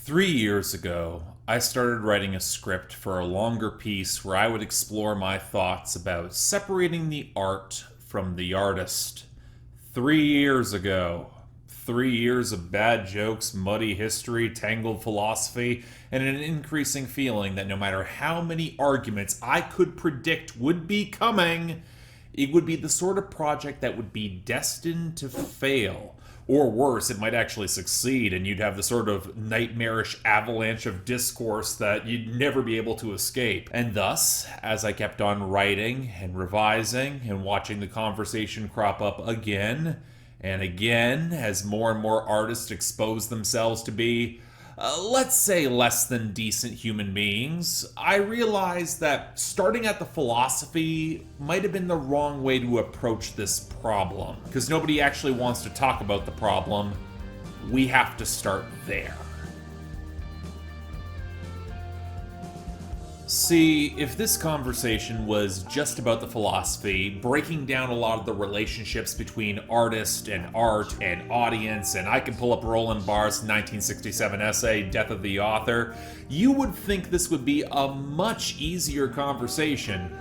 3 years ago, I started writing a script for a longer piece where I would explore my thoughts about separating the art from the artist. 3 years ago. 3 years of bad jokes, muddy history, tangled philosophy, and an increasing feeling that no matter how many arguments I could predict would be coming, it would be the sort of project that would be destined to fail. Or worse, it might actually succeed, and you'd have the sort of nightmarish avalanche of discourse that you'd never be able to escape. And thus, as I kept on writing and revising and watching the conversation crop up again and again, as more and more artists expose themselves to be, let's say, less than decent human beings, I realized that starting at the philosophy might have been the wrong way to approach this problem. Because nobody actually wants to talk about the problem. We have to start there. See, if this conversation was just about the philosophy, breaking down a lot of the relationships between artist and art and audience, and I can pull up Roland Barthes' 1967 essay, Death of the Author, you would think this would be a much easier conversation.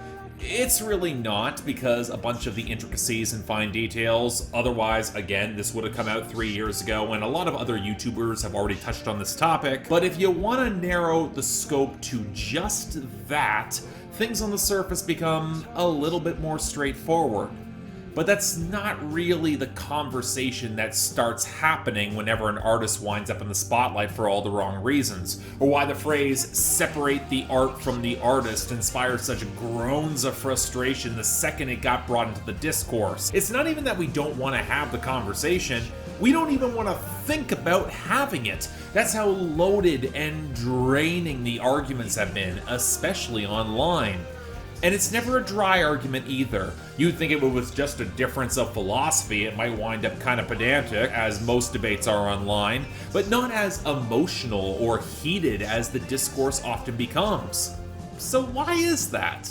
It's really not, because a bunch of the intricacies and fine details, otherwise, again, this would have come out 3 years ago, and a lot of other YouTubers have already touched on this topic. But if you want to narrow the scope to just that, things on the surface become a little bit more straightforward. But that's not really the conversation that starts happening whenever an artist winds up in the spotlight for all the wrong reasons, or why the phrase "separate the art from the artist" inspired such groans of frustration the second it got brought into the discourse. It's not even that we don't want to have the conversation, we don't even want to think about having it. That's how loaded and draining the arguments have been, especially online. And it's never a dry argument either. You'd think if it was just a difference of philosophy, it might wind up kind of pedantic, as most debates are online, but not as emotional or heated as the discourse often becomes. So why is that?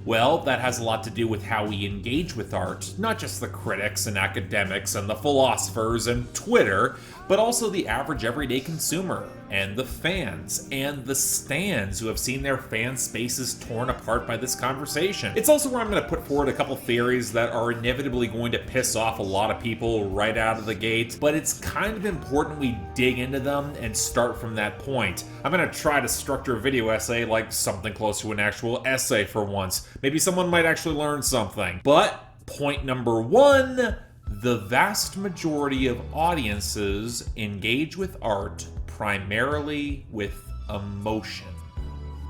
Well, that has a lot to do with how we engage with art, not just the critics and academics and the philosophers and Twitter, but also the average everyday consumer, and the fans, and the stans who have seen their fan spaces torn apart by this conversation. It's also where I'm going to put forward a couple theories that are inevitably going to piss off a lot of people right out of the gate, but it's kind of important we dig into them and start from that point. I'm going to try to structure a video essay like something close to an actual essay for once. Maybe someone might actually learn something. But point number one, the vast majority of audiences engage with art primarily with emotion.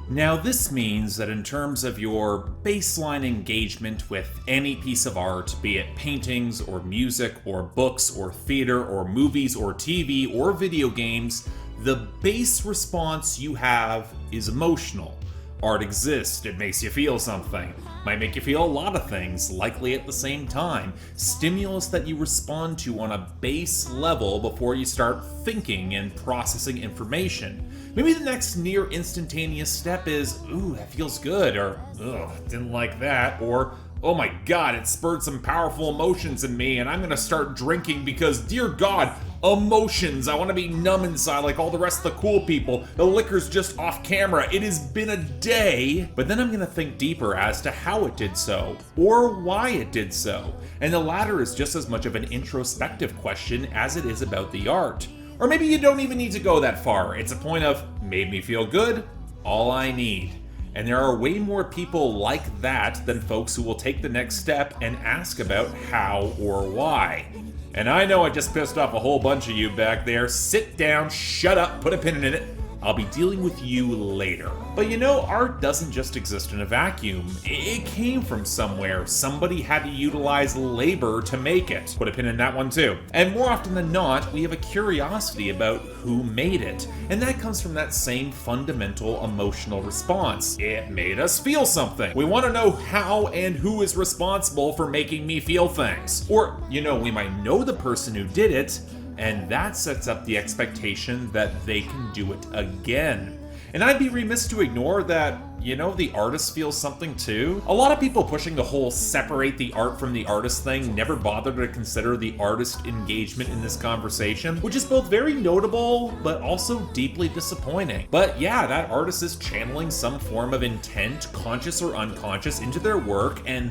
Now, this means that in terms of your baseline engagement with any piece of art, be it paintings or music or books or theater or movies or TV or video games, the base response you have is emotional. Art exists, it makes you feel something. Might make you feel a lot of things, likely at the same time. Stimulus that you respond to on a base level before you start thinking and processing information. Maybe the next near instantaneous step is, ooh, that feels good, or ugh, didn't like that, or oh my god, it spurred some powerful emotions in me and I'm gonna start drinking because, dear god, emotions, I want to be numb inside like all the rest of the cool people. The liquor's just off camera. It has been a day. But then I'm going to think deeper as to how it did so, or why it did so. And the latter is just as much of an introspective question as it is about the art. Or maybe you don't even need to go that far. It's a point of, made me feel good, all I need. And there are way more people like that than folks who will take the next step and ask about how or why. And I know I just pissed off a whole bunch of you back there. Sit down, shut up, put a pin in it. I'll be dealing with you later. But you know, art doesn't just exist in a vacuum. It came from somewhere. Somebody had to utilize labor to make it. Put a pin in that one too. And more often than not, we have a curiosity about who made it. And that comes from that same fundamental emotional response. It made us feel something. We want to know how and who is responsible for making me feel things. Or, you know, we might know the person who did it, and that sets up the expectation that they can do it again. And I'd be remiss to ignore that you know, the artist feels something too. A lot of people pushing the whole separate the art from the artist thing never bothered to consider the artist engagement in this conversation, which is both very notable, but also deeply disappointing. But yeah, that artist is channeling some form of intent, conscious or unconscious, into their work, and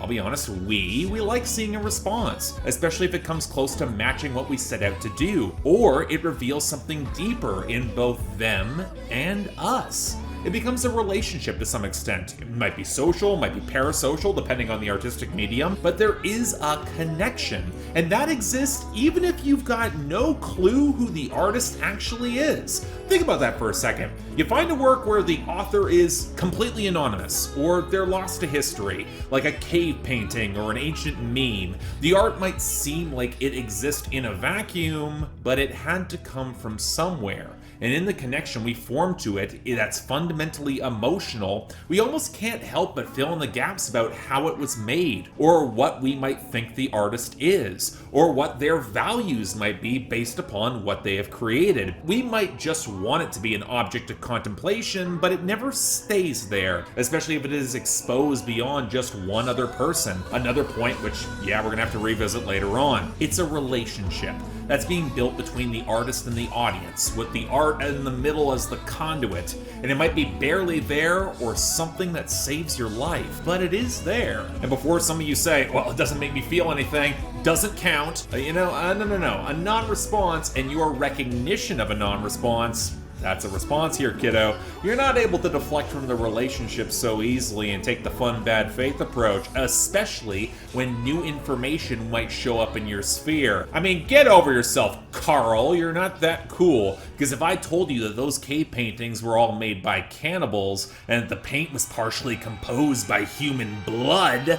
I'll be honest, we like seeing a response, especially if it comes close to matching what we set out to do, or it reveals something deeper in both them and us. It becomes a relationship to some extent. It might be social, might be parasocial, depending on the artistic medium, but there is a connection, and that exists even if you've got no clue who the artist actually is. Think about that for a second. You find a work where the author is completely anonymous, or they're lost to history, like a cave painting or an ancient meme. The art might seem like it exists in a vacuum, but it had to come from somewhere. And in the connection we form to it, that's fundamentally emotional, we almost can't help but fill in the gaps about how it was made, or what we might think the artist is, or what their values might be based upon what they have created. We might just want it to be an object of contemplation, but it never stays there, especially if it is exposed beyond just one other person. Another point which, yeah, we're gonna have to revisit later on. It's a relationship that's being built between the artist and the audience, with the art in the middle as the conduit. And it might be barely there or something that saves your life, but it is there. And before some of you say, well, it doesn't make me feel anything, doesn't count, no. A non-response and your recognition of a non-response, that's a response here, kiddo. You're not able to deflect from the relationship so easily and take the fun bad faith approach, especially when new information might show up in your sphere. I mean, get over yourself, Carl. You're not that cool. Because if I told you that those cave paintings were all made by cannibals and that the paint was partially composed by human blood,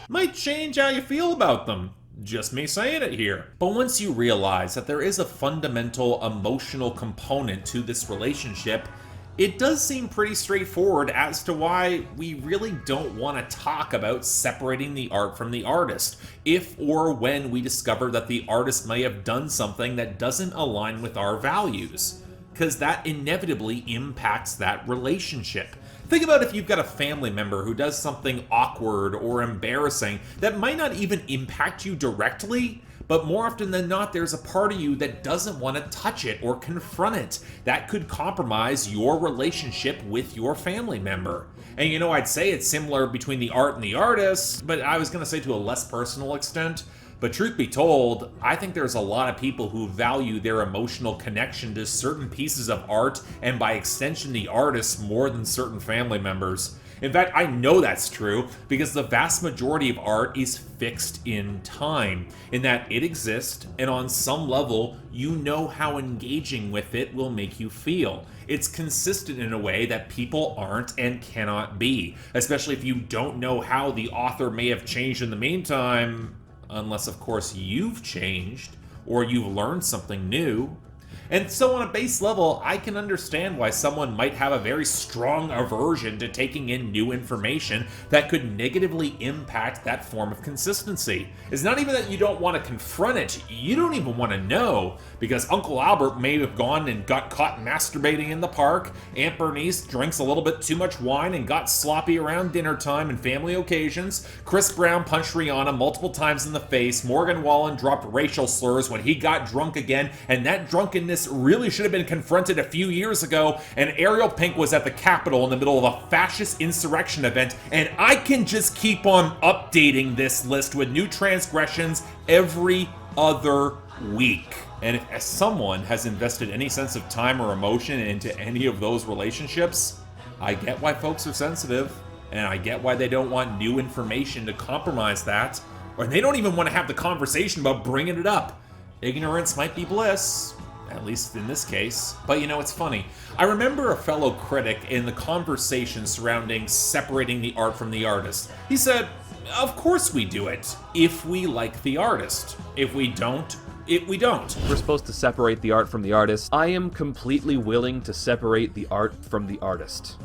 might change how you feel about them. Just me saying it here. But once you realize that there is a fundamental emotional component to this relationship, it does seem pretty straightforward as to why we really don't want to talk about separating the art from the artist, if or when we discover that the artist may have done something that doesn't align with our values, because that inevitably impacts that relationship. Think about if you've got a family member who does something awkward or embarrassing that might not even impact you directly, but more often than not, there's a part of you that doesn't want to touch it or confront it. That could compromise your relationship with your family member. And I'd say it's similar between the art and the artist, but I was going to say to a less personal extent. But truth be told, I think there's a lot of people who value their emotional connection to certain pieces of art, and by extension the artist, more than certain family members. In fact, I know that's true because the vast majority of art is fixed in time, in that it exists, and on some level, you know how engaging with it will make you feel. It's consistent in a way that people aren't and cannot be, especially if you don't know how the author may have changed in the meantime. Unless, of course, you've changed or you've learned something new. And so on a base level, I can understand why someone might have a very strong aversion to taking in new information that could negatively impact that form of consistency. It's not even that you don't want to confront it, you don't even want to know, because Uncle Albert may have gone and got caught masturbating in the park, Aunt Bernice drinks a little bit too much wine and got sloppy around dinner time and family occasions, Chris Brown punched Rihanna multiple times in the face, Morgan Wallen dropped racial slurs when he got drunk again, and that drunkenness really should have been confronted a few years ago, and Ariel Pink was at the Capitol in the middle of a fascist insurrection event, and I can just keep on updating this list with new transgressions every other week. And if someone has invested any sense of time or emotion into any of those relationships, I get why folks are sensitive, and I get why they don't want new information to compromise that, or they don't even want to have the conversation about bringing it up. Ignorance might be bliss, at least in this case. But it's funny. I remember a fellow critic in the conversation surrounding separating the art from the artist. He said, of course we do it, if we like the artist. If we don't, we don't. We're supposed to separate the art from the artist. I am completely willing to separate the art from the artist,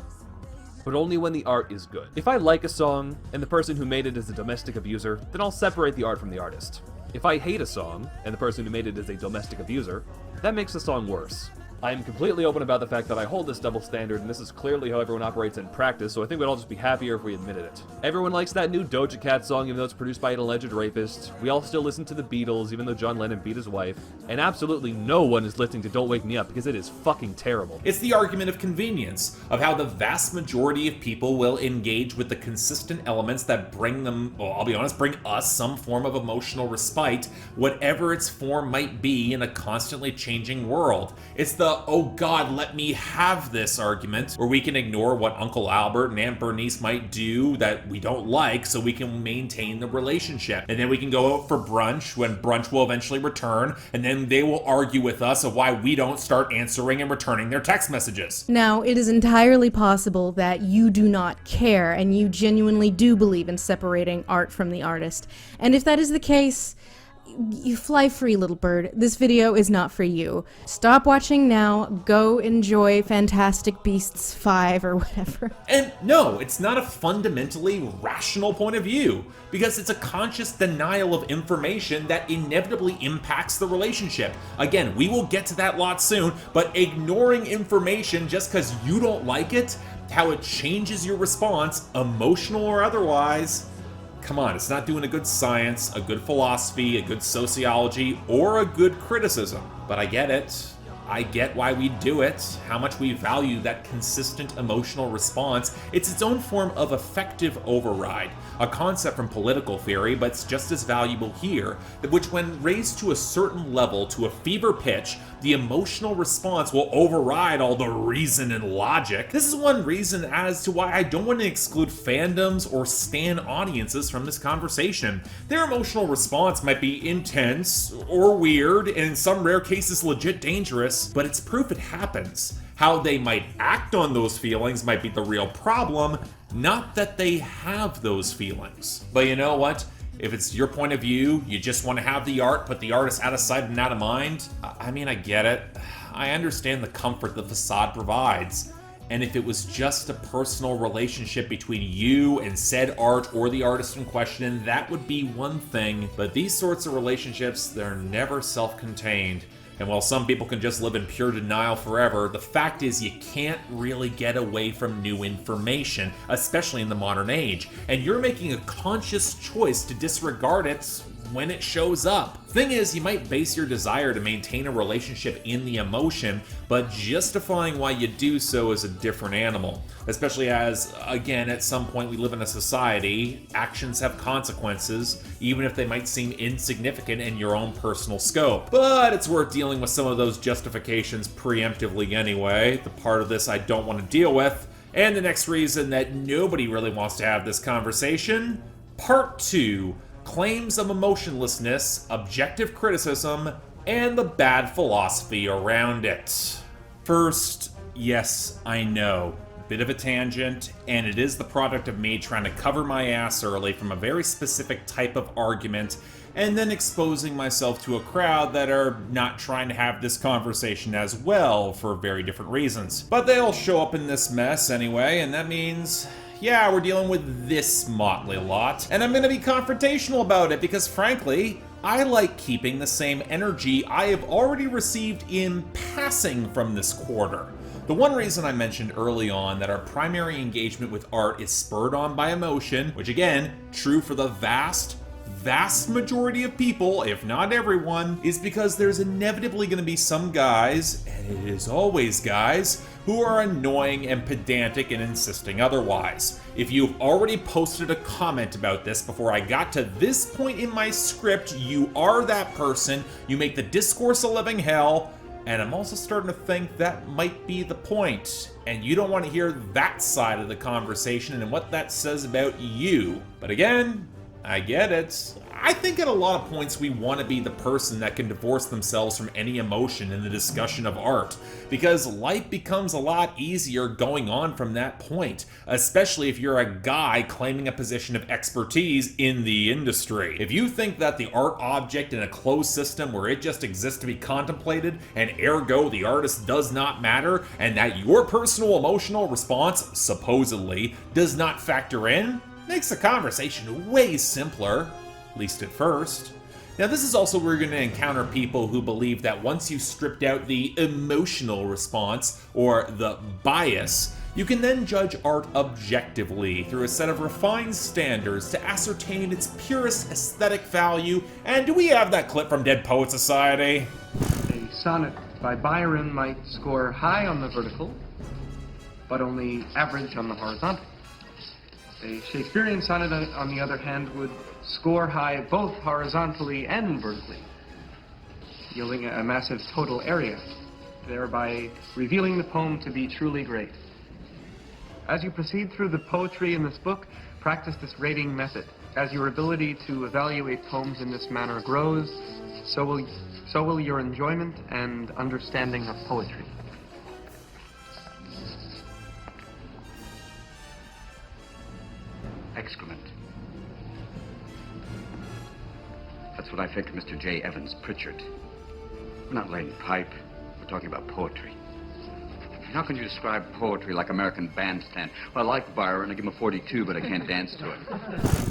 but only when the art is good. If I like a song and the person who made it is a domestic abuser, then I'll separate the art from the artist. If I hate a song and the person who made it is a domestic abuser, that makes the song worse. I'm completely open about the fact that I hold this double standard, and this is clearly how everyone operates in practice, so I think we'd all just be happier if we admitted it. Everyone likes that new Doja Cat song, even though it's produced by an alleged rapist. We all still listen to the Beatles, even though John Lennon beat his wife. And absolutely no one is listening to Don't Wake Me Up, because it is fucking terrible. It's the argument of convenience, of how the vast majority of people will engage with the consistent elements that bring them, well, I'll be honest, bring us some form of emotional respite, whatever its form might be in a constantly changing world. It's the, oh God, let me have this argument, where we can ignore what Uncle Albert and Aunt Bernice might do that we don't like so we can maintain the relationship. And then we can go out for brunch when brunch will eventually return, and then they will argue with us of why we don't start answering and returning their text messages. Now, it is entirely possible that you do not care and you genuinely do believe in separating art from the artist. And if that is the case, you fly free, little bird. This video is not for you. Stop watching now, go enjoy Fantastic Beasts 5 or whatever. And no, it's not a fundamentally rational point of view, because it's a conscious denial of information that inevitably impacts the relationship. Again, we will get to that lot soon, but ignoring information just because you don't like it, how it changes your response, emotional or otherwise, come on, it's not doing a good science, a good philosophy, a good sociology, or a good criticism. But I get it. I get why we do it, how much we value that consistent emotional response. It's its own form of effective override, a concept from political theory, but it's just as valuable here, which when raised to a certain level, to a fever pitch, the emotional response will override all the reason and logic. This is one reason as to why I don't want to exclude fandoms or stan audiences from this conversation. Their emotional response might be intense or weird, and in some rare cases legit dangerous, but it's proof it happens. How they might act on those feelings might be the real problem, not that they have those feelings. But you know what? If it's your point of view, you just want to have the art, put the artist out of sight and out of mind, I mean, I get it. I understand the comfort the facade provides. And if it was just a personal relationship between you and said art or the artist in question, that would be one thing. But these sorts of relationships, they're never self-contained. And while some people can just live in pure denial forever, the fact is you can't really get away from new information, especially in the modern age. And you're making a conscious choice to disregard it when it shows up. Thing is, you might base your desire to maintain a relationship in the emotion, but justifying why you do so is a different animal. Especially as, again, at some point we live in a society, actions have consequences, even if they might seem insignificant in your own personal scope. But it's worth dealing with some of those justifications preemptively anyway, the part of this I don't want to deal with. And the next reason that nobody really wants to have this conversation, part 2. Claims of emotionlessness, objective criticism, and the bad philosophy around it. First, yes, I know, bit of a tangent, and it is the product of me trying to cover my ass early from a very specific type of argument, and then exposing myself to a crowd that are not trying to have this conversation as well for very different reasons. But they'll show up in this mess anyway, and that means, yeah, we're dealing with this motley lot, and I'm gonna be confrontational about it because frankly, I like keeping the same energy I have already received in passing from this quarter. The one reason I mentioned early on that our primary engagement with art is spurred on by emotion, which again, true for the vast majority of people, if not everyone, is because there's inevitably going to be some guys, and it is always guys, who are annoying and pedantic and insisting otherwise. If you've already posted a comment about this before I got to this point in my script, you are that person, you make the discourse a living hell, and I'm also starting to think that might be the point. And you don't want to hear that side of the conversation and what that says about you. But again, I get it. I think at a lot of points we want to be the person that can divorce themselves from any emotion in the discussion of art, because life becomes a lot easier going on from that point, especially if you're a guy claiming a position of expertise in the industry. If you think that the art object in a closed system where it just exists to be contemplated, and ergo the artist does not matter, and that your personal emotional response, supposedly, does not factor in, makes the conversation way simpler, at least at first. Now, this is also where you're going to encounter people who believe that once you've stripped out the emotional response, or the bias, you can then judge art objectively through a set of refined standards to ascertain its purest aesthetic value. And do we have that clip from Dead Poet Society? A sonnet by Byron might score high on the vertical, but only average on the horizontal. A Shakespearean sonnet, on the other hand, would score high both horizontally and vertically, yielding a massive total area, thereby revealing the poem to be truly great. As you proceed through the poetry in this book, practice this rating method. As your ability to evaluate poems in this manner grows, so will your enjoyment and understanding of poetry. Excrement. That's what I think of Mr. J. Evans Pritchard. We're not laying pipe. We're talking about poetry. How can you describe poetry like American Bandstand? Well, I like Byron. I give him a 42, but I can't dance to it.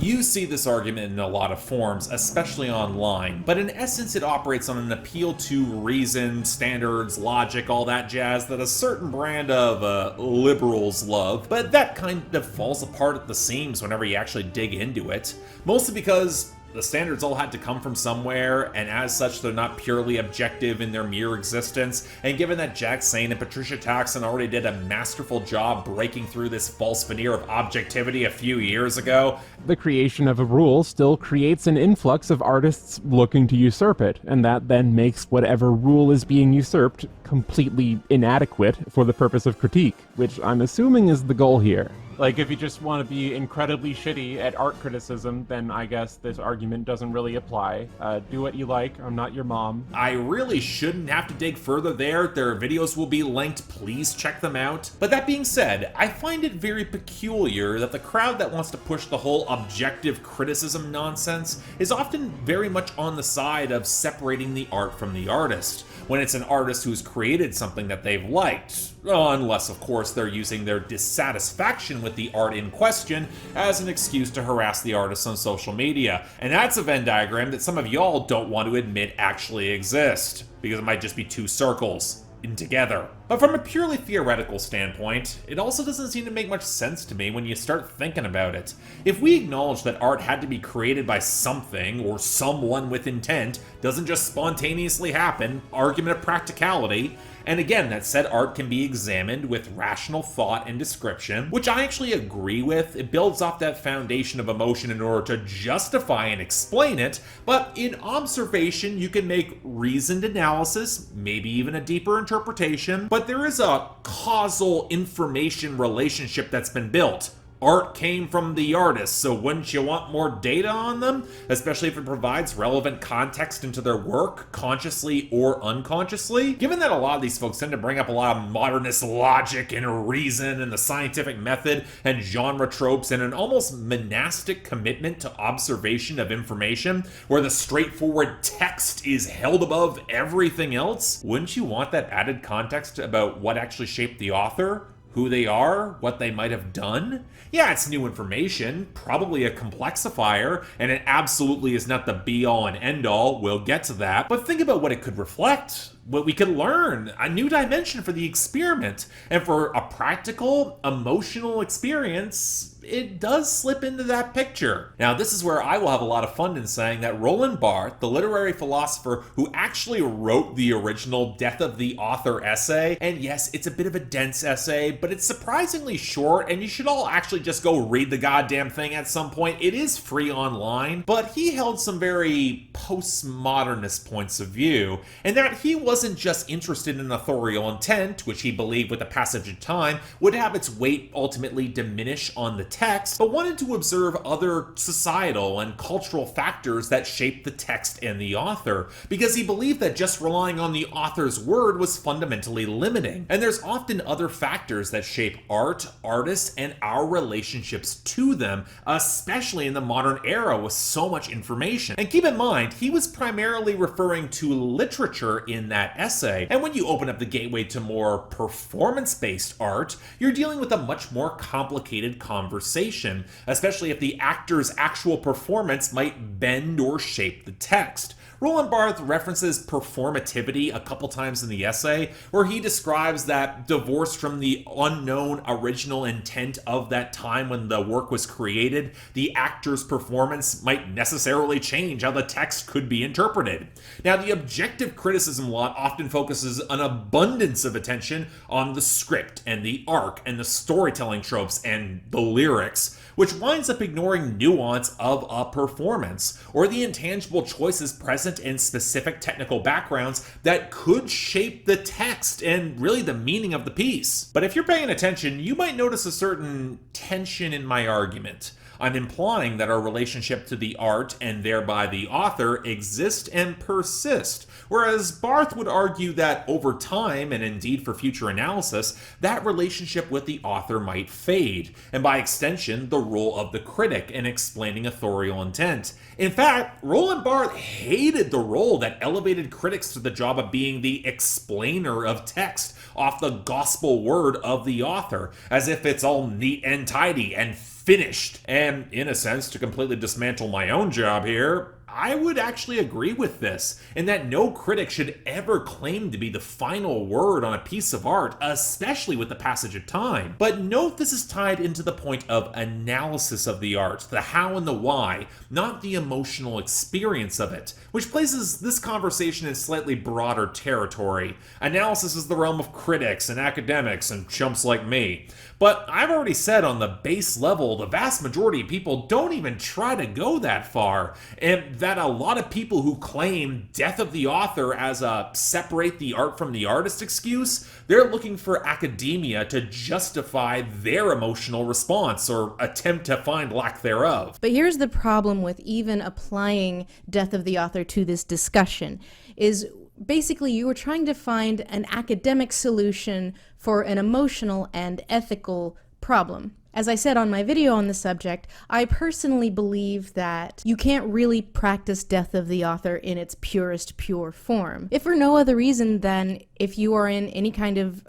You see this argument in a lot of forms, especially online, but in essence it operates on an appeal to reason, standards, logic, all that jazz that a certain brand of liberals love, but that kind of falls apart at the seams whenever you actually dig into it, mostly because the standards all had to come from somewhere, and as such, they're not purely objective in their mere existence. And given that Jack Sane and Patricia Taxon already did a masterful job breaking through this false veneer of objectivity a few years ago, the creation of a rule still creates an influx of artists looking to usurp it, and that then makes whatever rule is being usurped completely inadequate for the purpose of critique, which I'm assuming is the goal here. Like, if you just want to be incredibly shitty at art criticism, then I guess this argument doesn't really apply. Do what you like, I'm not your mom. I really shouldn't have to dig further there. Their videos will be linked, please check them out. But that being said, I find it very peculiar that the crowd that wants to push the whole objective criticism nonsense is often very much on the side of separating the art from the artist, when it's an artist who's created something that they've liked, unless of course they're using their dissatisfaction with the art in question as an excuse to harass the artist on social media. And that's a Venn diagram that some of y'all don't want to admit actually exists, because it might just be two circles in together. But from a purely theoretical standpoint, it also doesn't seem to make much sense to me when you start thinking about it. If we acknowledge that art had to be created by something or someone with intent, doesn't just spontaneously happen, argument of practicality, and again, that said art can be examined with rational thought and description, which I actually agree with. It builds off that foundation of emotion in order to justify and explain it, but in observation, you can make reasoned analysis, maybe even a deeper interpretation, but there is a causal information relationship that's been built. Art came from the artist, so wouldn't you want more data on them? Especially if it provides relevant context into their work, consciously or unconsciously? Given that a lot of these folks tend to bring up a lot of modernist logic and reason and the scientific method and genre tropes and an almost monastic commitment to observation of information, where the straightforward text is held above everything else, wouldn't you want that added context about what actually shaped the author? Who they are, what they might have done? Yeah, it's new information, probably a complexifier, and it absolutely is not the be-all and end-all, we'll get to that, but think about what it could reflect, what we could learn, a new dimension for the experiment, and for a practical, emotional experience, it does slip into that picture. Now, this is where I will have a lot of fun in saying that Roland Barthes, the literary philosopher who actually wrote the original Death of the Author essay, and yes, it's a bit of a dense essay, but it's surprisingly short, and you should all actually just go read the goddamn thing at some point. It is free online, but he held some very postmodernist points of view, and that he wasn't just interested in authorial intent, which he believed with the passage of time would have its weight ultimately diminish on the text, but wanted to observe other societal and cultural factors that shaped the text and the author, because he believed that just relying on the author's word was fundamentally limiting. And there's often other factors that shape art, artists, and our relationships to them, especially in the modern era with so much information. And keep in mind, he was primarily referring to literature in that essay, and when you open up the gateway to more performance-based art, you're dealing with a much more complicated conversation, especially if the actor's actual performance might bend or shape the text. Roland Barthes references performativity a couple times in the essay, where he describes that divorced from the unknown original intent of that time when the work was created, the actor's performance might necessarily change how the text could be interpreted. Now, the objective criticism lot often focuses an abundance of attention on the script and the arc and the storytelling tropes and the lyrics, which winds up ignoring nuance of a performance, or the intangible choices present in specific technical backgrounds that could shape the text and really the meaning of the piece. But if you're paying attention, you might notice a certain tension in my argument. I'm implying that our relationship to the art, and thereby the author, exist and persist, whereas Barthes would argue that over time, and indeed for future analysis, that relationship with the author might fade, and by extension, the role of the critic in explaining authorial intent. In fact, Roland Barthes hated the role that elevated critics to the job of being the explainer of text off the gospel word of the author, as if it's all neat and tidy and finished. And in a sense, to completely dismantle my own job here, I would actually agree with this, in that no critic should ever claim to be the final word on a piece of art, especially with the passage of time. But note this is tied into the point of analysis of the art, the how and the why, not the emotional experience of it, which places this conversation in slightly broader territory. Analysis is the realm of critics and academics and chumps like me. But I've already said on the base level, the vast majority of people don't even try to go that far, and that a lot of people who claim death of the author as a separate the art from the artist excuse, they're looking for academia to justify their emotional response or attempt to find lack thereof. But here's the problem with even applying death of the author to this discussion, is basically you were trying to find an academic solution for an emotional and ethical problem. As I said on my video on the subject, I personally believe that you can't really practice death of the author in its purest pure form. If for no other reason than if you are in any kind of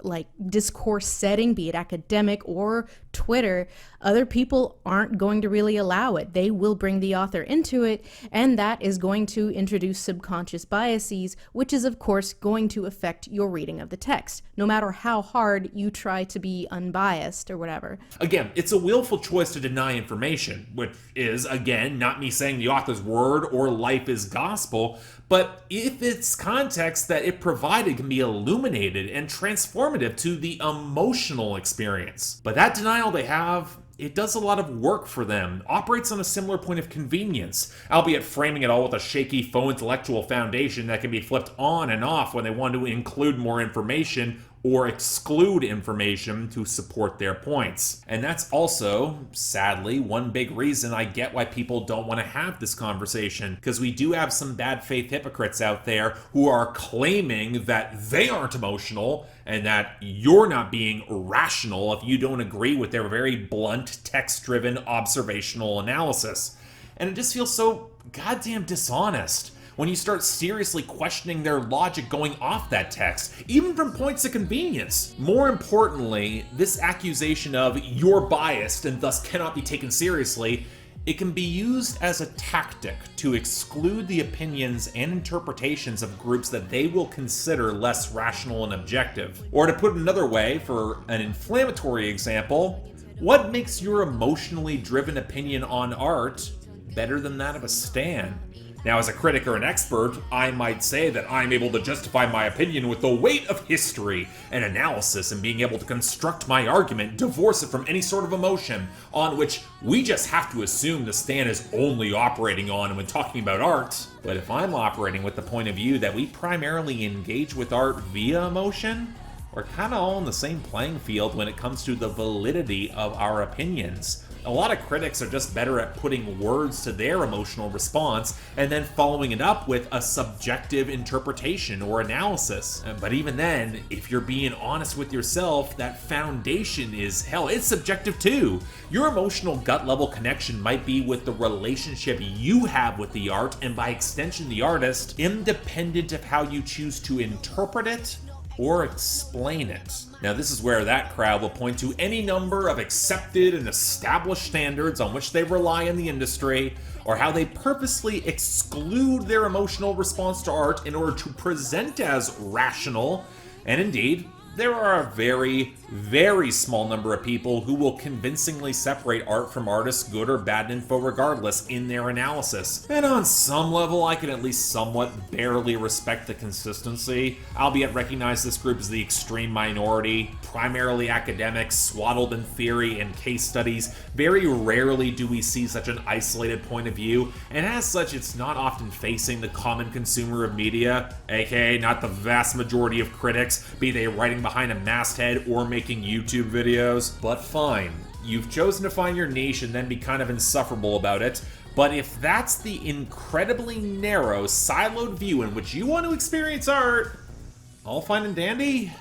discourse setting, be it academic or Twitter, other people aren't going to really allow it. They will bring the author into it, and that is going to introduce subconscious biases, which is of course going to affect your reading of the text, no matter how hard you try to be unbiased or whatever. Again, it's a willful choice to deny information, which is, again, not me saying the author's word or life is gospel, but if its context that it provided can be illuminated and transformative to the emotional experience. But that denial they have, it does a lot of work for them, operates on a similar point of convenience, albeit framing it all with a shaky faux intellectual foundation that can be flipped on and off when they want to include more information or exclude information to support their points. And that's also, sadly, one big reason I get why people don't want to have this conversation, because we do have some bad faith hypocrites out there who are claiming that they aren't emotional and that you're not being rational if you don't agree with their very blunt, text-driven, observational analysis. And it just feels so goddamn dishonest when you start seriously questioning their logic going off that text, even from points of convenience. More importantly, this accusation of you're biased and thus cannot be taken seriously, it can be used as a tactic to exclude the opinions and interpretations of groups that they will consider less rational and objective. Or to put it another way, for an inflammatory example, what makes your emotionally driven opinion on art better than that of a stan? Now, as a critic or an expert, I might say that I'm able to justify my opinion with the weight of history and analysis and being able to construct my argument, divorce it from any sort of emotion, on which we just have to assume the stan is only operating on when talking about art. But if I'm operating with the point of view that we primarily engage with art via emotion, we're kind of all on the same playing field when it comes to the validity of our opinions. A lot of critics are just better at putting words to their emotional response and then following it up with a subjective interpretation or analysis. But even then, if you're being honest with yourself, that foundation is, hell, it's subjective too. Your emotional gut level connection might be with the relationship you have with the art, and by extension the artist, independent of how you choose to interpret it or explain it. Now, this is where that crowd will point to any number of accepted and established standards on which they rely in the industry, or how they purposely exclude their emotional response to art in order to present as rational. And indeed, there are a very, very small number of people who will convincingly separate art from artists, good or bad info regardless, in their analysis. And on some level, I can at least somewhat barely respect the consistency, albeit recognize this group as the extreme minority, primarily academics, swaddled in theory and case studies. Very rarely do we see such an isolated point of view, and as such, it's not often facing the common consumer of media, aka not the vast majority of critics, be they writing behind a masthead or making YouTube videos. But fine, you've chosen to find your niche and then be kind of insufferable about it. But if that's the incredibly narrow, siloed view in which you want to experience art, all fine and dandy.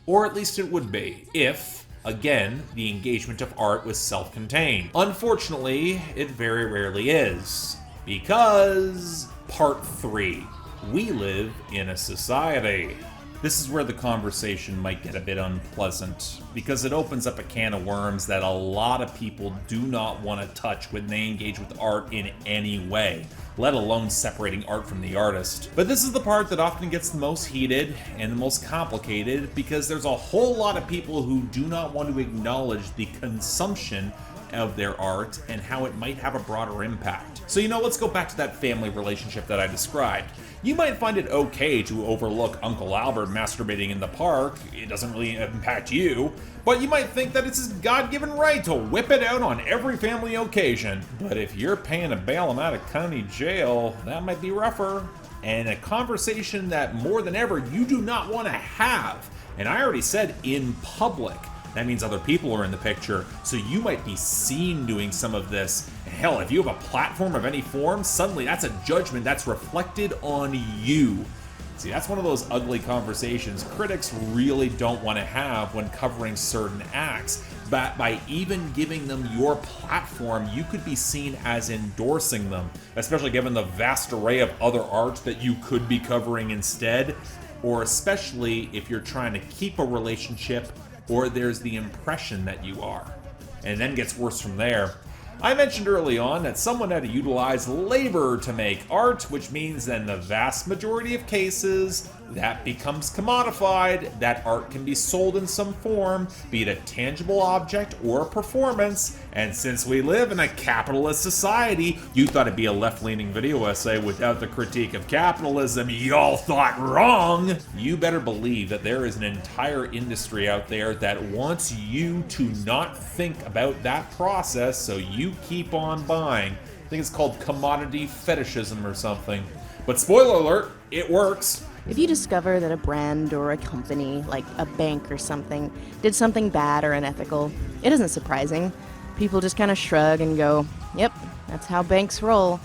Or at least it would be, if, again, the engagement of art was self-contained. Unfortunately, it very rarely is. Because part 3, we live in a society. This is where the conversation might get a bit unpleasant, because it opens up a can of worms that a lot of people do not want to touch when they engage with art in any way, let alone separating art from the artist. But this is the part that often gets the most heated and the most complicated, because there's a whole lot of people who do not want to acknowledge the consumption of their art and how it might have a broader impact. So let's go back to that family relationship that I described. You might find it okay to overlook Uncle Albert masturbating in the park. It doesn't really impact you. But you might think that it's his God-given right to whip it out on every family occasion. But if you're paying to bail him out of county jail, that might be rougher. And a conversation that more than ever you do not want to have. And I already said in public. That means other people are in the picture, so you might be seen doing some of this. Hell, if you have a platform of any form, suddenly that's a judgment that's reflected on you. See, that's one of those ugly conversations critics really don't want to have when covering certain acts. But by even giving them your platform, you could be seen as endorsing them, especially given the vast array of other art that you could be covering instead, or especially if you're trying to keep a relationship or there's the impression that you are. And it then gets worse from there. I mentioned early on that someone had to utilize labor to make art, which means that in the vast majority of cases, that becomes commodified. That art can be sold in some form, be it a tangible object or a performance. And since we live in a capitalist society, you thought it'd be a left-leaning video essay without the critique of capitalism. Y'all thought wrong! You better believe that there is an entire industry out there that wants you to not think about that process, so you keep on buying. I think it's called commodity fetishism or something. But spoiler alert, it works. If you discover that a brand or a company, like a bank or something, did something bad or unethical, it isn't surprising. People just kind of shrug and go, yep, that's how banks roll.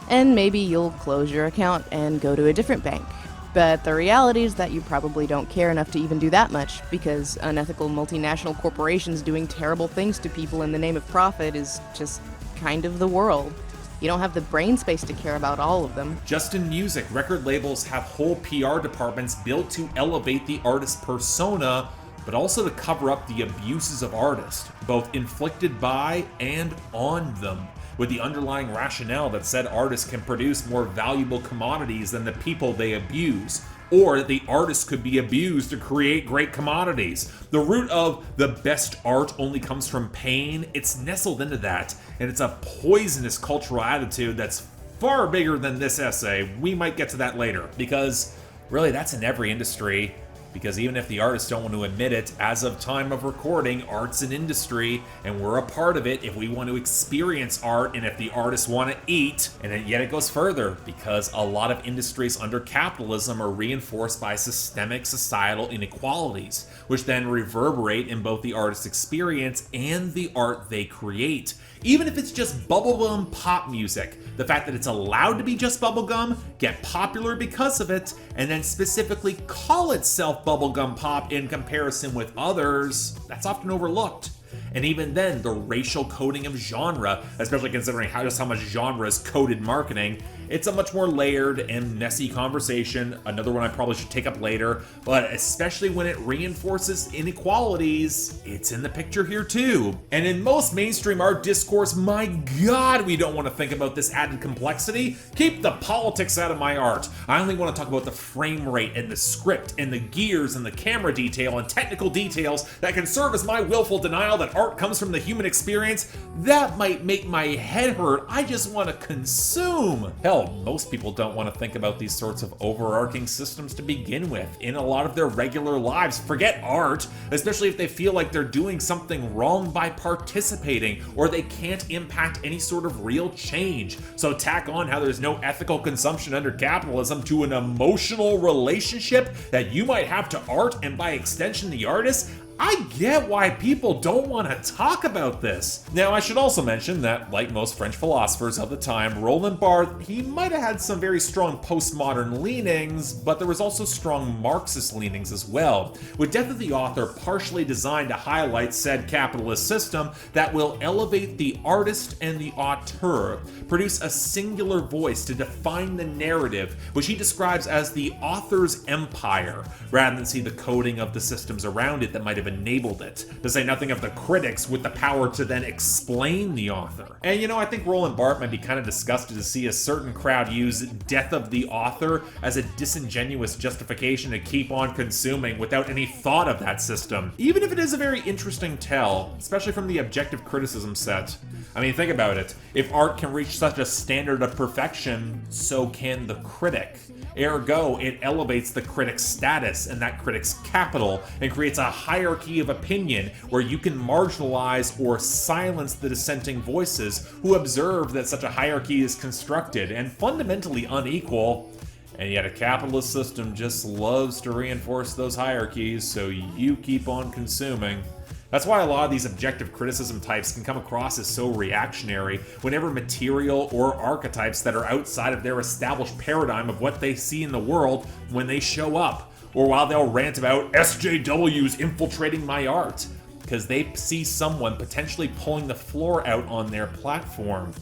And maybe you'll close your account and go to a different bank. But the reality is that you probably don't care enough to even do that much, because unethical multinational corporations doing terrible things to people in the name of profit is just kind of the world. You don't have the brain space to care about all of them. Just in music, record labels have whole PR departments built to elevate the artist persona, but also to cover up the abuses of artists, both inflicted by and on them, with the underlying rationale that said artists can produce more valuable commodities than the people they abuse, or that the artist could be abused to create great commodities. The root of the best art only comes from pain. It's nestled into that, and it's a poisonous cultural attitude that's far bigger than this essay. We might get to that later, because really that's in every industry. Because even if the artists don't want to admit it, as of time of recording, art's an industry, and we're a part of it if we want to experience art, and if the artists want to eat. And yet it goes further, because a lot of industries under capitalism are reinforced by systemic societal inequalities, which then reverberate in both the artist's experience and the art they create. Even if it's just bubblegum pop music, the fact that it's allowed to be just bubblegum, get popular because of it, and then specifically call itself bubblegum pop in comparison with others, that's often overlooked. And even then, the racial coding of genre, especially considering how much genre is coded marketing, It's a much more layered and messy conversation, another one I probably should take up later, but especially when it reinforces inequalities, it's in the picture here too. And in most mainstream art discourse, my god, we don't want to think about this added complexity. Keep the politics out of my art. I only want to talk about the frame rate and the script and the gears and the camera detail and technical details that can serve as my willful denial that art comes from the human experience. That might make my head hurt. I just want to consume. Hell, most people don't want to think about these sorts of overarching systems to begin with in a lot of their regular lives. Forget art, especially if they feel like they're doing something wrong by participating or they can't impact any sort of real change. So tack on how there's no ethical consumption under capitalism to an emotional relationship that you might have to art and by extension the artist. I get why people don't want to talk about this. Now, I should also mention that, like most French philosophers of the time, Roland Barthes, he might have had some very strong postmodern leanings, but there was also strong Marxist leanings as well, with Death of the Author partially designed to highlight said capitalist system that will elevate the artist and the auteur, produce a singular voice to define the narrative, which he describes as the author's empire, rather than see the coding of the systems around it that might have enabled it, to say nothing of the critics with the power to then explain the author. And I think Roland Barthes might be kind of disgusted to see a certain crowd use Death of the Author as a disingenuous justification to keep on consuming without any thought of that system, even if it is a very interesting tell, especially from the objective criticism set. I mean, think about it. If art can reach such a standard of perfection, so can the critic. Ergo, it elevates the critic's status and that critic's capital and creates a hierarchy of opinion where you can marginalize or silence the dissenting voices who observe that such a hierarchy is constructed and fundamentally unequal. And yet a capitalist system just loves to reinforce those hierarchies, so you keep on consuming. That's why a lot of these objective criticism types can come across as so reactionary whenever material or archetypes that are outside of their established paradigm of what they see in the world when they show up, or while they'll rant about SJWs infiltrating my art, because they see someone potentially pulling the floor out on their platform,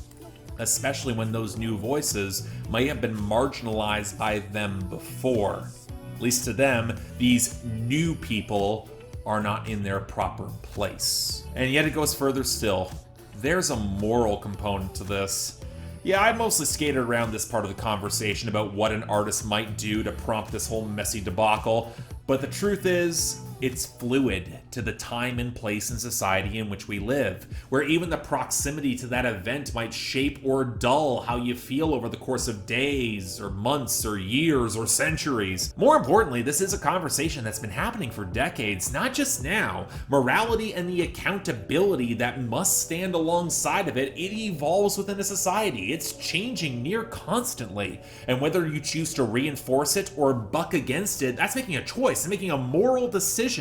especially when those new voices might have been marginalized by them before. At least to them, these new people are not in their proper place. And yet it goes further still. There's a moral component to this. Yeah, I mostly skated around this part of the conversation about what an artist might do to prompt this whole messy debacle, but the truth is, it's fluid to the time and place in society in which we live, where even the proximity to that event might shape or dull how you feel over the course of days, or months, or years, or centuries. More importantly, this is a conversation that's been happening for decades, not just now. Morality and the accountability that must stand alongside of it, it evolves within a society. It's changing near constantly, and whether you choose to reinforce it or buck against it, that's making a choice, and making a moral decision,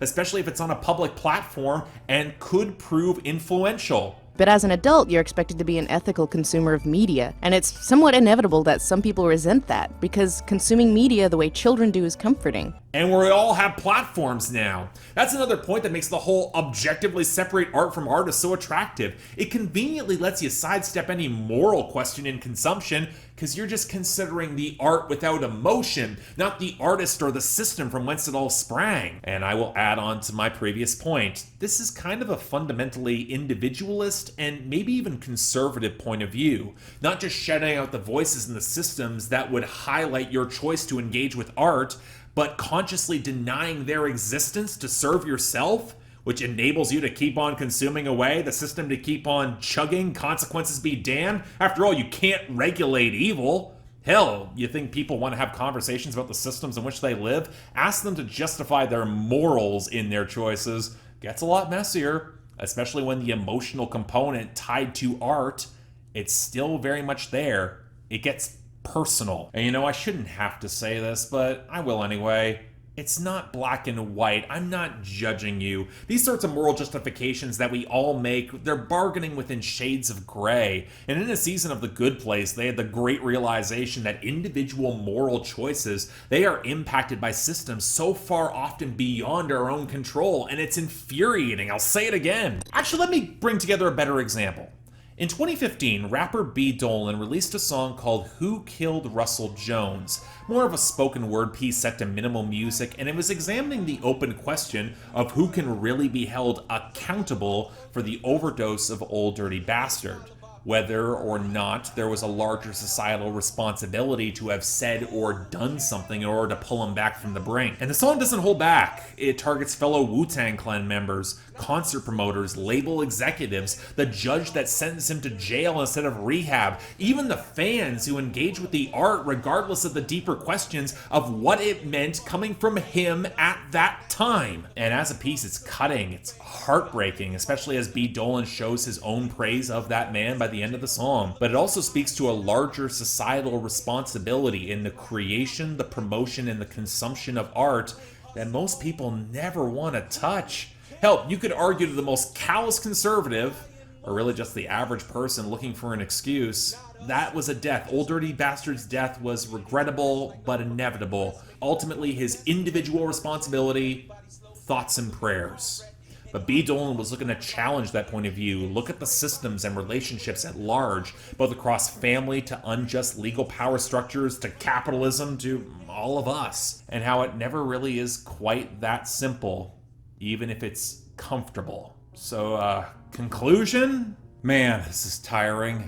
especially if it's on a public platform and could prove influential. But as an adult, you're expected to be an ethical consumer of media, and it's somewhat inevitable that some people resent that, because consuming media the way children do is comforting. And we all have platforms now. That's another point that makes the whole objectively separate art from artists so attractive. It conveniently lets you sidestep any moral question in consumption, because you're just considering the art without emotion, not the artist or the system from whence it all sprang. And I will add on to my previous point, this is kind of a fundamentally individualist and maybe even conservative point of view, not just shutting out the voices in the systems that would highlight your choice to engage with art, but consciously denying their existence to serve yourself, which enables you to keep on consuming away, the system to keep on chugging, consequences be damned. After all, you can't regulate evil. Hell, you think people want to have conversations about the systems in which they live? Ask them to justify their morals in their choices. Gets a lot messier, especially when the emotional component tied to art, it's still very much there. It gets personal. And I shouldn't have to say this, but I will anyway. It's not black and white. I'm not judging you. These sorts of moral justifications that we all make, they're bargaining within shades of gray. And in a season of The Good Place, they had the great realization that individual moral choices, they are impacted by systems so far often beyond our own control, and it's infuriating. I'll say it again. Actually, let me bring together a better example. In 2015, rapper B. Dolan released a song called Who Killed Russell Jones, more of a spoken word piece set to minimal music, and it was examining the open question of who can really be held accountable for the overdose of Old Dirty Bastard. Whether or not there was a larger societal responsibility to have said or done something in order to pull him back from the brink. And the song doesn't hold back. It targets fellow Wu-Tang Clan members, concert promoters, label executives, the judge that sentenced him to jail instead of rehab, even the fans who engage with the art regardless of the deeper questions of what it meant coming from him at that time. And as a piece, it's cutting, it's heartbreaking, especially as B. Dolan shows his own praise of that man by the end of the song. But it also speaks to a larger societal responsibility in the creation, the promotion, and the consumption of art that most people never want to touch. Hell, you could argue to the most callous conservative, or really just the average person looking for an excuse, that was a death. Old Dirty Bastard's death was regrettable but inevitable. Ultimately, his individual responsibility, thoughts and prayers. But B. Dolan was looking to challenge that point of view, look at the systems and relationships at large, both across family to unjust legal power structures to capitalism to all of us, and how it never really is quite that simple, even if it's comfortable. So, conclusion? Man, this is tiring.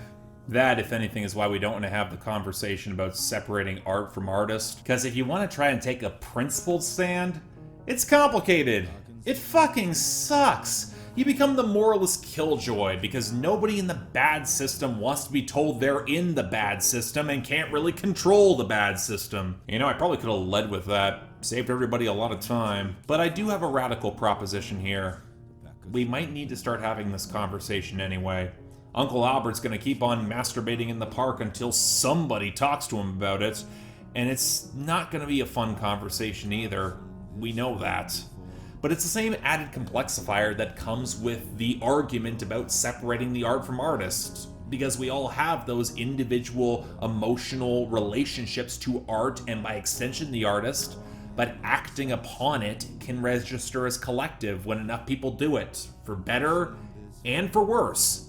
That, if anything, is why we don't want to have the conversation about separating art from artist. Because if you want to try and take a principled stand, it's complicated. It fucking sucks. You become the moralist killjoy because nobody in the bad system wants to be told they're in the bad system and can't really control the bad system. You know, I probably could have led with that, saved everybody a lot of time. But I do have a radical proposition here. We might need to start having this conversation anyway. Uncle Albert's gonna keep on masturbating in the park until somebody talks to him about it, and it's not gonna be a fun conversation either. We know that. But it's the same added complexifier that comes with the argument about separating the art from artists, because we all have those individual emotional relationships to art and by extension the artist, but acting upon it can register as collective when enough people do it, for better and for worse.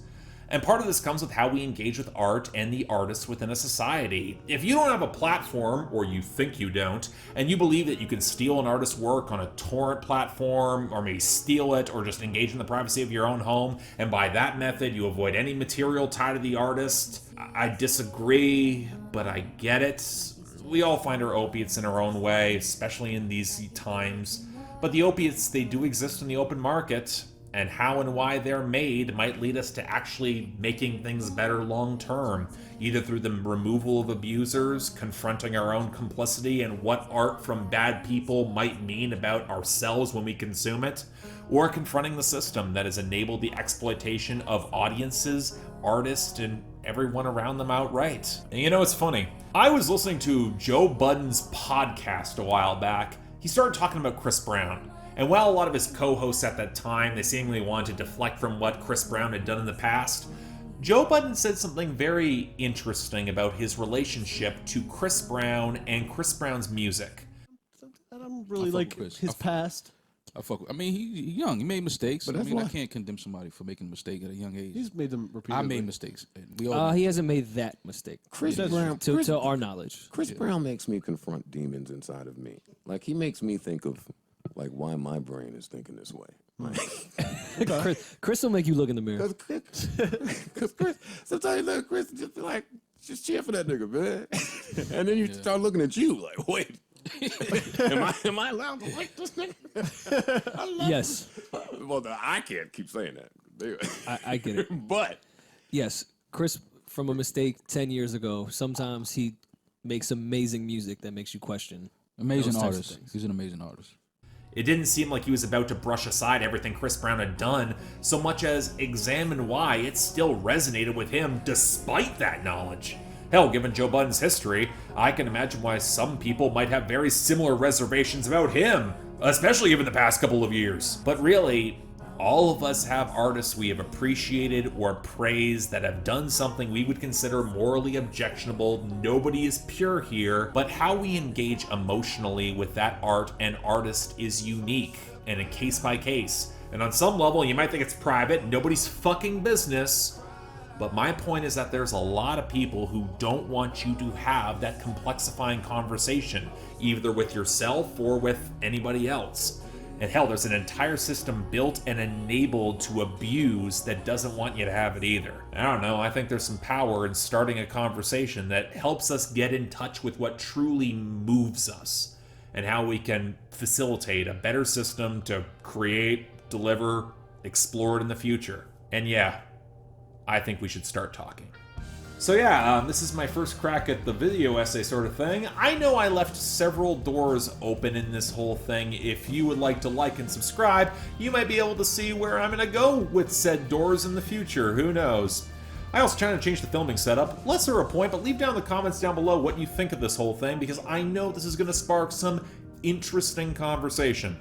And part of this comes with how we engage with art and the artists within a society. If you don't have a platform, or you think you don't, and you believe that you can steal an artist's work on a torrent platform, or maybe steal it, or just engage in the privacy of your own home, and by that method you avoid any material tie to the artist, I disagree, but I get it. We all find our opiates in our own way, especially in these times. But the opiates, they do exist in the open market. And how and why they're made might lead us to actually making things better long term, either through the removal of abusers, confronting our own complicity and what art from bad people might mean about ourselves when we consume it, or confronting the system that has enabled the exploitation of audiences, artists, and everyone around them outright. And you know, it's funny. I was listening to Joe Budden's podcast a while back. He started talking about Chris Brown. And while a lot of his co-hosts at that time, they seemingly wanted to deflect from what Chris Brown had done in the past, Joe Budden said something very interesting about his relationship to Chris Brown and Chris Brown's music. I don't really like his past. I mean, he's young. He made mistakes. But I mean, I can't condemn somebody for making a mistake at a young age. He's made them repeatedly. I made mistakes. We all he hasn't made that mistake. Chris Brown, to our knowledge. Chris Brown makes me confront demons inside of me. Like, he makes me think of, like, why my brain is thinking this way. Like, Chris will make you look in the mirror. Because Chris, sometimes you look, Chris just be like, just cheer for that nigga, man. And then you start looking at you like, wait. am I allowed to like this nigga? Yes. Well, I can't keep saying that. I get it. But yes, Chris, from a mistake 10 years ago, sometimes he makes amazing music that makes you question. Amazing artist. He's an amazing artist. It didn't seem like he was about to brush aside everything Chris Brown had done, so much as examine why it still resonated with him despite that knowledge. Hell, given Joe Budden's history, I can imagine why some people might have very similar reservations about him, especially given the past couple of years. But really, all of us have artists we have appreciated or praised that have done something we would consider morally objectionable. Nobody is pure here, but how we engage emotionally with that art and artist is unique and a case by case. And on some level, you might think it's private, nobody's fucking business. But my point is that there's a lot of people who don't want you to have that complexifying conversation, either with yourself or with anybody else. And hell, there's an entire system built and enabled to abuse that doesn't want you to have it either. I don't know, I think there's some power in starting a conversation that helps us get in touch with what truly moves us and how we can facilitate a better system to create, deliver, explore it in the future. And yeah, I think we should start talking. So yeah, this is my first crack at the video essay sort of thing. I know I left several doors open in this whole thing. If you would like to like and subscribe, you might be able to see where I'm gonna go with said doors in the future, who knows. I also trying to change the filming setup, lesser a point, but leave down in the comments down below what you think of this whole thing, because I know this is gonna spark some interesting conversation.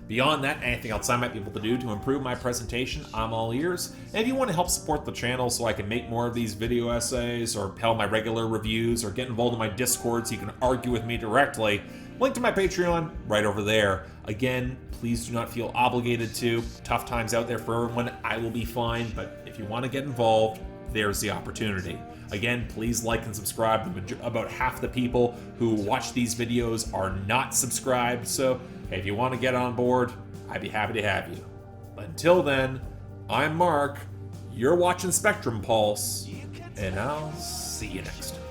Beyond that, anything else I might be able to do to improve my presentation, I'm all ears. And if you want to help support the channel so I can make more of these video essays, or my regular reviews, or get involved in my Discord so you can argue with me directly, link to my Patreon right over there. Again, please do not feel obligated to. Tough times out there for everyone, I will be fine, but if you want to get involved, there's the opportunity. Again, please like and subscribe. About half the people who watch these videos are not subscribed, so if you want to get on board, I'd be happy to have you. Until then, I'm Mark, you're watching Spectrum Pulse, and I'll see you next time.